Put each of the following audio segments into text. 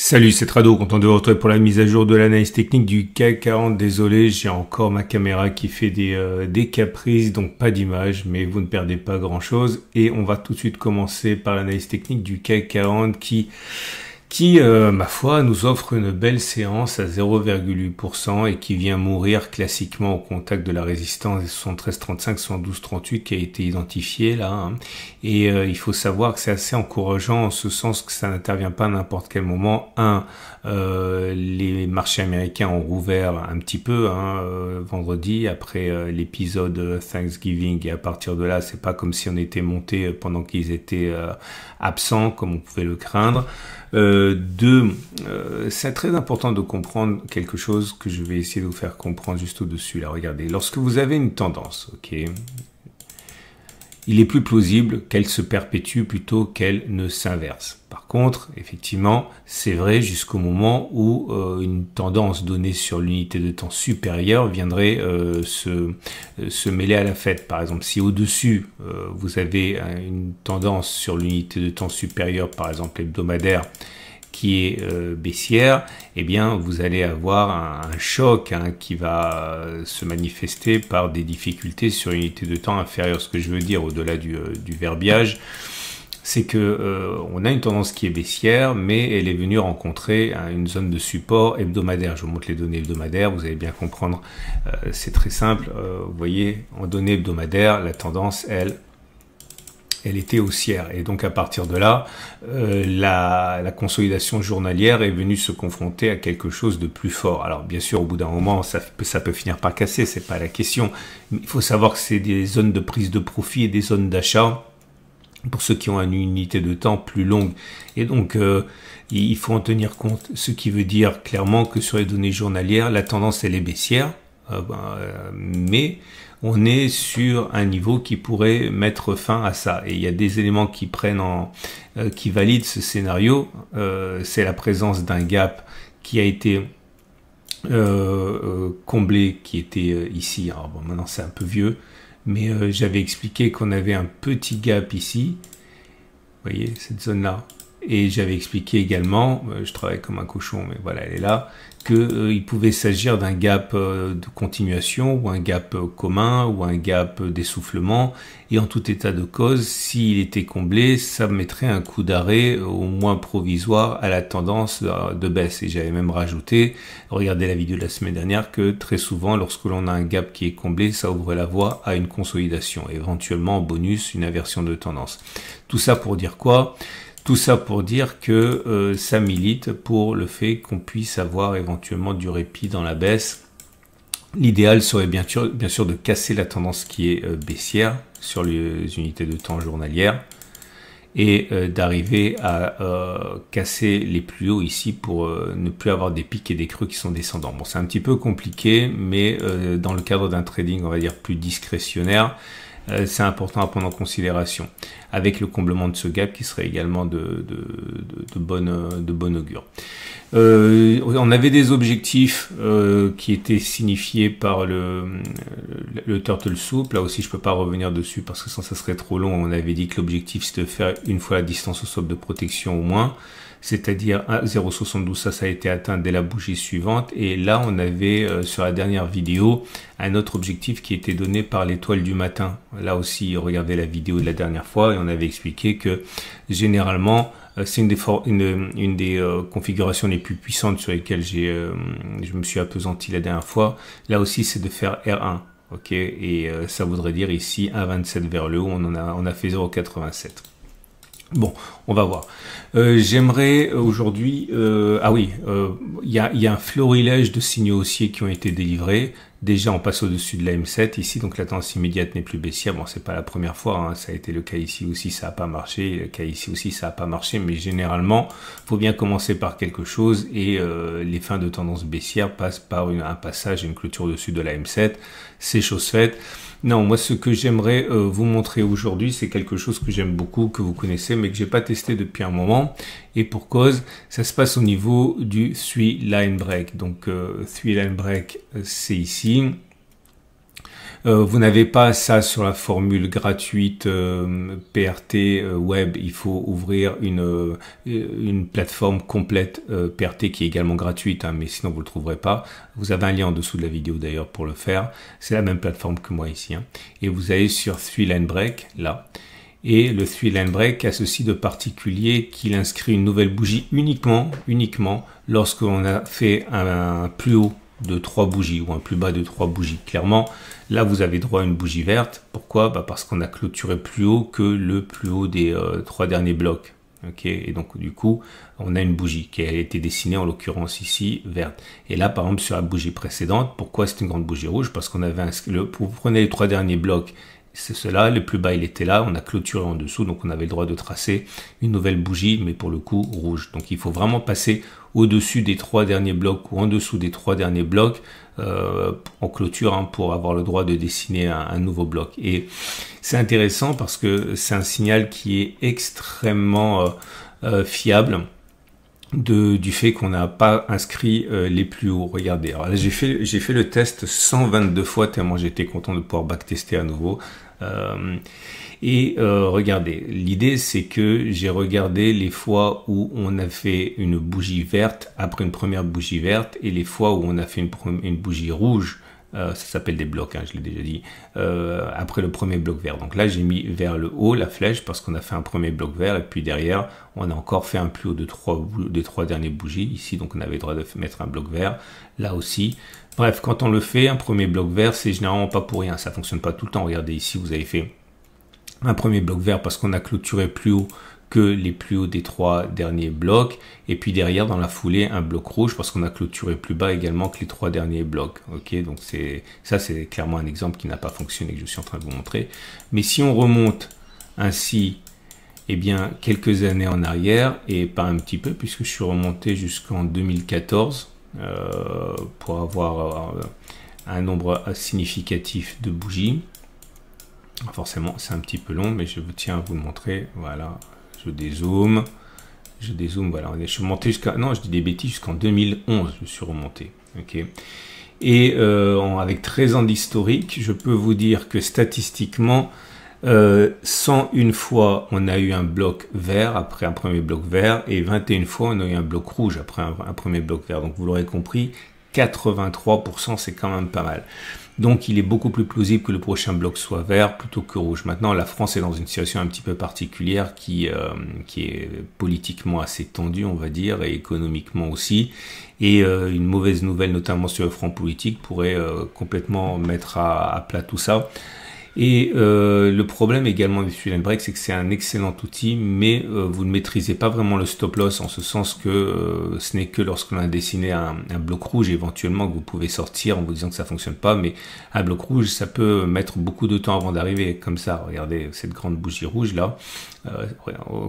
Salut, c'est Trado, content de vous retrouver pour la mise à jour de l'analyse technique du CAC 40. Désolé, j'ai encore ma caméra qui fait des caprices, donc pas d'image, mais vous ne perdez pas grand chose. Et on va tout de suite commencer par l'analyse technique du CAC 40 qui, ma foi, nous offre une belle séance à 0,8% et qui vient mourir classiquement au contact de la résistance des 73,35, 72,38 qui a été identifiée là. Hein. Et il faut savoir que c'est assez encourageant en ce sens que ça n'intervient pas à n'importe quel moment. Les marchés américains ont rouvert un petit peu vendredi après l'épisode Thanksgiving et à partir de là, c'est pas comme si on était monté pendant qu'ils étaient absents comme on pouvait le craindre. C'est très important de comprendre quelque chose que je vais essayer de vous faire comprendre juste au-dessus. Là, regardez, lorsque vous avez une tendance, ok, il est plus plausible qu'elle se perpétue plutôt qu'elle ne s'inverse. Par contre, effectivement, c'est vrai jusqu'au moment où une tendance donnée sur l'unité de temps supérieure viendrait se mêler à la fête. Par exemple, si au-dessus, vous avez une tendance sur l'unité de temps supérieure, par exemple hebdomadaire, qui est baissière, eh bien vous allez avoir un choc qui va se manifester par des difficultés sur une unité de temps inférieure. Ce que je veux dire au-delà du verbiage, c'est que on a une tendance qui est baissière, mais elle est venue rencontrer une zone de support hebdomadaire. Je vous montre les données hebdomadaires, vous allez bien comprendre. C'est très simple. Vous voyez, en données hebdomadaires, la tendance, elle était haussière. Et donc, à partir de là, la consolidation journalière est venue se confronter à quelque chose de plus fort. Alors, bien sûr, au bout d'un moment, ça peut finir par casser, c'est pas la question. Mais il faut savoir que c'est des zones de prise de profit et des zones d'achat pour ceux qui ont une unité de temps plus longue. Et donc, il faut en tenir compte, ce qui veut dire clairement que sur les données journalières, la tendance, elle est baissière, mais on est sur un niveau qui pourrait mettre fin à ça. Et il y a des éléments qui qui valident ce scénario. C'est la présence d'un gap qui a été comblé, qui était ici. Alors bon, maintenant c'est un peu vieux, mais j'avais expliqué qu'on avait un petit gap ici. Vous voyez, cette zone-là. Et j'avais expliqué également, je travaille comme un cochon, mais voilà, elle est là, qu'il pouvait s'agir d'un gap de continuation ou un gap commun ou un gap d'essoufflement. Et en tout état de cause, s'il était comblé, ça mettrait un coup d'arrêt au moins provisoire à la tendance de baisse. Et j'avais même rajouté, regardez la vidéo de la semaine dernière, que très souvent, lorsque l'on a un gap qui est comblé, ça ouvre la voie à une consolidation. Éventuellement, en bonus, une inversion de tendance. Tout ça pour dire quoi ? Tout ça pour dire que ça milite pour le fait qu'on puisse avoir éventuellement du répit dans la baisse. L'idéal serait bien sûr de casser la tendance qui est baissière sur les unités de temps journalières et d'arriver à casser les plus hauts ici pour ne plus avoir des pics et des creux qui sont descendants. Bon, c'est un petit peu compliqué, mais dans le cadre d'un trading, on va dire, plus discrétionnaire, c'est important à prendre en considération, avec le comblement de ce gap qui serait également de bon augure. On avait des objectifs qui étaient signifiés par le Turtle Soup. Là aussi, je peux pas revenir dessus parce que sinon ça serait trop long. On avait dit que l'objectif c'était de faire une fois la distance au stop de protection au moins, c'est-à-dire 0,72, ça a été atteint dès la bougie suivante. Et là, on avait sur la dernière vidéo un autre objectif qui était donné par l'étoile du matin. Là aussi, regardez la vidéo de la dernière fois et on avait expliqué que généralement, c'est une des configurations les plus puissantes sur lesquelles je me suis appesanti la dernière fois. Là aussi, c'est de faire R1. Ok, et ça voudrait dire ici 1,27 vers le haut, on a fait 0,87. Bon, on va voir. J'aimerais aujourd'hui... il y a un florilège de signaux haussiers qui ont été délivrés. Déjà, on passe au-dessus de la M7 ici, donc la tendance immédiate n'est plus baissière. Bon, c'est pas la première fois, ça a été le cas ici aussi, ça n'a pas marché. Le cas ici aussi, ça n'a pas marché, mais généralement, faut bien commencer par quelque chose et les fins de tendance baissière passent par un passage et une clôture au-dessus de la M7. C'est chose faite. Non, moi, ce que j'aimerais vous montrer aujourd'hui, c'est quelque chose que j'aime beaucoup, que vous connaissez, mais que j'ai pas testé depuis un moment. Et pour cause, ça se passe au niveau du 3 line break. Donc, 3 line break, c'est ici. Vous n'avez pas ça sur la formule gratuite PRT web. Il faut ouvrir une plateforme complète PRT qui est également gratuite, hein, mais sinon vous le trouverez pas. Vous avez un lien en dessous de la vidéo d'ailleurs pour le faire. C'est la même plateforme que moi ici, hein. Et vous allez sur 3 Line Break là. Et le 3 Line Break a ceci de particulier qu'il inscrit une nouvelle bougie uniquement lorsqu'on a fait un plus haut de 3 bougies ou un plus bas de 3 bougies. Clairement, là vous avez droit à une bougie verte. Pourquoi? Parce qu'on a clôturé plus haut que le plus haut des 3 derniers blocs. Ok, et donc du coup on a une bougie qui a été dessinée en l'occurrence ici verte. Et là par exemple sur la bougie précédente, pourquoi c'est une grande bougie rouge? Parce qu'on avait vous prenez les 3 derniers blocs, c'est cela, le plus bas il était là, on a clôturé en dessous, donc on avait le droit de tracer une nouvelle bougie, mais pour le coup rouge. Donc il faut vraiment passer au-dessus des 3 derniers blocs ou en dessous des 3 derniers blocs en clôture, hein, pour avoir le droit de dessiner un nouveau bloc. Et c'est intéressant parce que c'est un signal qui est extrêmement fiable du fait qu'on n'a pas inscrit les plus hauts. Regardez, alors là j'ai fait le test 122 fois tellement j'étais content de pouvoir backtester à nouveau. Regardez, l'idée c'est que j'ai regardé les fois où on a fait une bougie verte après une première bougie verte et les fois où on a fait une bougie rouge. Ça s'appelle des blocs, hein, je l'ai déjà dit, après le premier bloc vert. Donc là j'ai mis vers le haut la flèche parce qu'on a fait un premier bloc vert et puis derrière on a encore fait un plus haut de 3 dernières bougies ici, donc on avait le droit de mettre un bloc vert là aussi. Bref, quand on le fait, un premier bloc vert, c'est généralement pas pour rien, ça fonctionne pas tout le temps. Regardez ici, vous avez fait un premier bloc vert parce qu'on a clôturé plus haut que les plus hauts des 3 derniers blocs, et puis derrière dans la foulée un bloc rouge parce qu'on a clôturé plus bas également que les 3 derniers blocs. Ok, donc c'est clairement un exemple qui n'a pas fonctionné que je suis en train de vous montrer. Mais si on remonte ainsi, eh bien quelques années en arrière, et pas un petit peu puisque je suis remonté jusqu'en 2014 pour avoir un nombre significatif de bougies. Forcément c'est un petit peu long, mais je tiens à vous le montrer. Voilà, je dézoome, voilà, je suis remonté jusqu'à, non je dis des bêtises, jusqu'en 2011 je suis remonté. Ok, et avec 13 ans d'historique, je peux vous dire que statistiquement 101 fois on a eu un bloc vert après un premier bloc vert, et 21 fois on a eu un bloc rouge après un premier bloc vert. Donc vous l'aurez compris, 83% c'est quand même pas mal. Donc il est beaucoup plus plausible que le prochain bloc soit vert plutôt que rouge. Maintenant la France est dans une situation un petit peu particulière qui est politiquement assez tendue, on va dire, et économiquement aussi. Et une mauvaise nouvelle, notamment sur le front politique, pourrait complètement mettre à plat tout ça. Et le problème également du 3 Line Break, c'est que c'est un excellent outil, mais vous ne maîtrisez pas vraiment le stop loss, en ce sens que ce n'est que lorsqu'on a dessiné un bloc rouge éventuellement que vous pouvez sortir en vous disant que ça fonctionne pas. Mais un bloc rouge, ça peut mettre beaucoup de temps avant d'arriver, comme ça. Regardez cette grande bougie rouge là.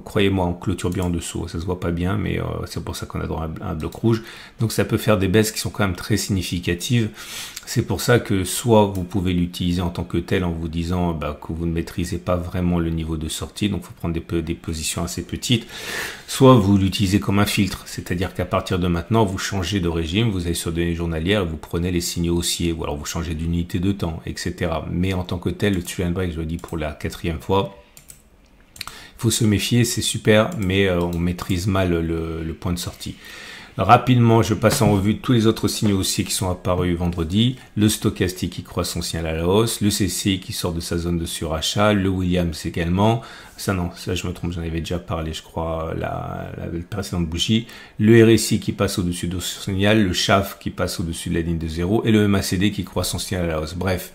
Croyez-moi, on clôture bien en dessous, ça se voit pas bien, mais c'est pour ça qu'on a droit à un bloc rouge. Donc ça peut faire des baisses qui sont quand même très significatives. C'est pour ça que soit vous pouvez l'utiliser en tant que tel en vous disant que vous ne maîtrisez pas vraiment le niveau de sortie, donc il faut prendre des positions assez petites, soit vous l'utilisez comme un filtre, c'est-à-dire qu'à partir de maintenant vous changez de régime, vous allez sur données journalières et vous prenez les signaux haussiers, ou alors vous changez d'unité de temps, etc. Mais en tant que tel, le 3 Line Break, je le dis pour la 4e fois, il faut se méfier, c'est super, mais on maîtrise mal le point de sortie. Rapidement, je passe en revue tous les autres signaux haussiers qui sont apparus vendredi. Le stochastique qui croise son signal à la hausse, le CCI qui sort de sa zone de surachat, le Williams également. Ça je me trompe, j'en avais déjà parlé, je crois, la précédente bougie. Le RSI qui passe au-dessus de son signal, le SHAF qui passe au-dessus de la ligne de 0 et le MACD qui croise son signal à la hausse. Bref.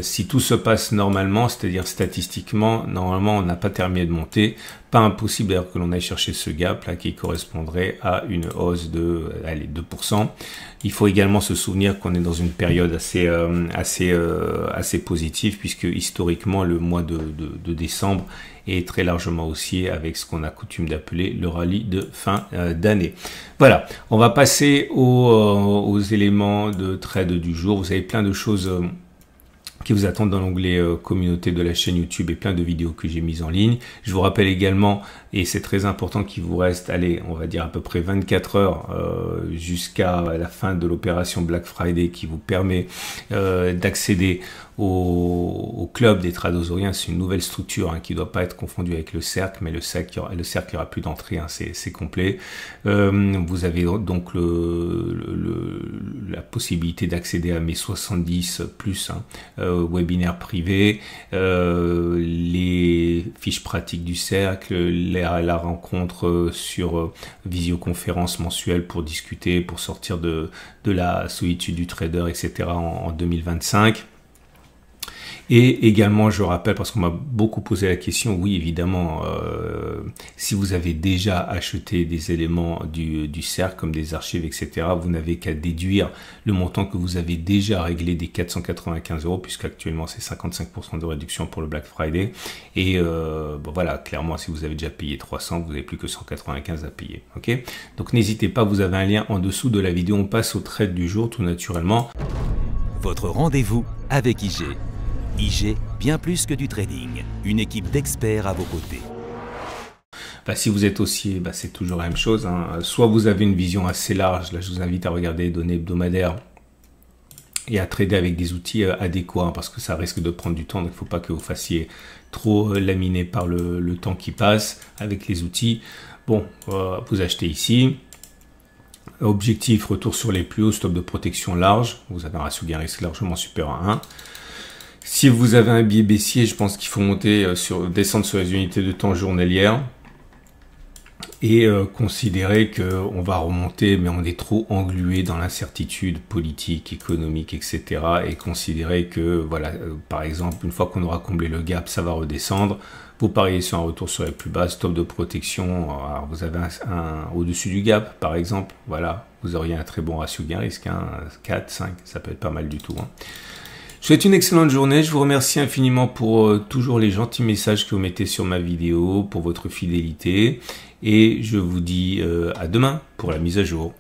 Si tout se passe normalement, c'est-à-dire statistiquement, normalement on n'a pas terminé de monter, pas impossible d'ailleurs que l'on aille chercher ce gap là qui correspondrait à une hausse de 2%. Il faut également se souvenir qu'on est dans une période assez positive, puisque historiquement le mois de décembre est très largement haussier avec ce qu'on a coutume d'appeler le rallye de fin d'année. Voilà, on va passer aux éléments de trade du jour. Vous avez plein de choses qui vous attendent dans l'onglet communauté de la chaîne YouTube et plein de vidéos que j'ai mises en ligne. Je vous rappelle également, et c'est très important, qu'il vous reste, allez, on va dire à peu près 24 heures jusqu'à la fin de l'opération Black Friday qui vous permet d'accéder au club des Tradosauriens. C'est une nouvelle structure qui ne doit pas être confondue avec le cercle, mais le cercle, il n'y aura plus d'entrée, c'est complet. Vous avez donc la possibilité d'accéder à mes 70 plus webinaires privés, les fiches pratiques du cercle, la rencontre sur visioconférence mensuelle pour discuter, pour sortir de la solitude du trader, etc. en 2025. Et également, je rappelle, parce qu'on m'a beaucoup posé la question, oui, évidemment, si vous avez déjà acheté des éléments du cercle, comme des archives, etc., vous n'avez qu'à déduire le montant que vous avez déjà réglé des 495 €, puisqu'actuellement, c'est 55% de réduction pour le Black Friday. Et bon, voilà, clairement, si vous avez déjà payé 300, vous n'avez plus que 195 à payer. Ok? Donc, n'hésitez pas, vous avez un lien en dessous de la vidéo. On passe au trade du jour, tout naturellement. Votre rendez-vous avec IG. IG, bien plus que du trading, une équipe d'experts à vos côtés. Si vous êtes haussier, c'est toujours la même chose. Soit vous avez une vision assez large, là je vous invite à regarder les données hebdomadaires et à trader avec des outils adéquats, parce que ça risque de prendre du temps, donc il ne faut pas que vous fassiez trop laminer par le temps qui passe avec les outils. Bon, vous achetez ici. Objectif, retour sur les plus hauts, stop de protection large. Vous avez un ratio gain-risque largement supérieur à 1. Si vous avez un biais baissier, je pense qu'il faut descendre sur les unités de temps journalières et considérer qu'on va remonter, mais on est trop englué dans l'incertitude politique, économique, etc. Et considérer que, voilà, par exemple, une fois qu'on aura comblé le gap, ça va redescendre. Vous pariez sur un retour sur les plus bas, stop de protection. Alors vous avez un au-dessus du gap, par exemple. Voilà, vous auriez un très bon ratio gain-risque, 4, 5, ça peut être pas mal du tout. Je vous souhaite une excellente journée. Je vous remercie infiniment pour toujours les gentils messages que vous mettez sur ma vidéo, pour votre fidélité. Et je vous dis à demain pour la mise à jour.